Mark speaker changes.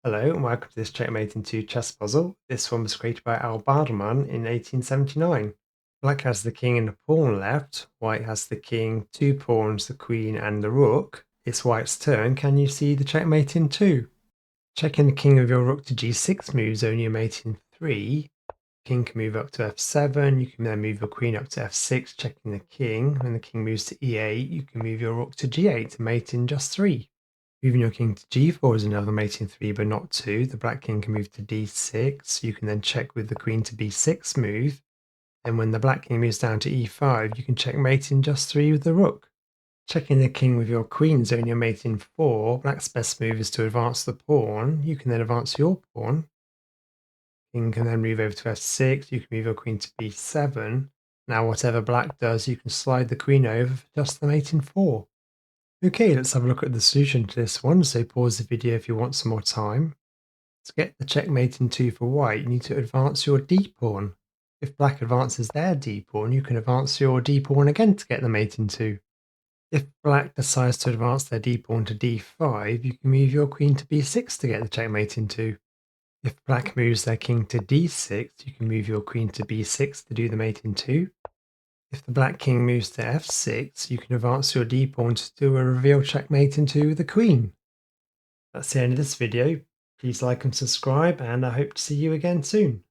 Speaker 1: Hello and welcome to this Checkmate in 2 chess puzzle. This one was created by L Bauderman in 1879. Black has the king and the pawn left. White has the king, 2 pawns, the queen and the rook. It's White's turn. Can you see the Checkmate in 2? Checking the king with your rook to g6 moves only a mate in 3. King can move up to f7. You can then move your queen up to f6, checking the king. When the king moves to e8, you can move your rook to g8 to mate in just 3. Moving your king to g4 is another mate in 3, but not 2. The black king can move to d6. You can then check with the queen to b6 move. And when the black king moves down to e5, you can checkmate in just 3 with the rook. Checking the king with your queen is only a mate in 4. Black's best move is to advance the pawn. You can then advance your pawn. King can then move over to f6. You can move your queen to b7. Now whatever black does, you can slide the queen over for just the mate in 4. Okay, let's have a look at the solution to this one. So pause the video if you want some more time. To get the checkmate in 2 for white, you need to advance your d-pawn. If black advances their d-pawn, you can advance your d-pawn again to get the mate in 2. If black decides to advance their d-pawn to d5, you can move your queen to b6 to get the checkmate in 2. If black moves their king to d6, you can move your queen to b6 to do the mate in 2. If the black king moves to f6, you can advance your d-pawn to do a reveal checkmate into the queen. That's the end of this video. Please like and subscribe, and I hope to see you again soon.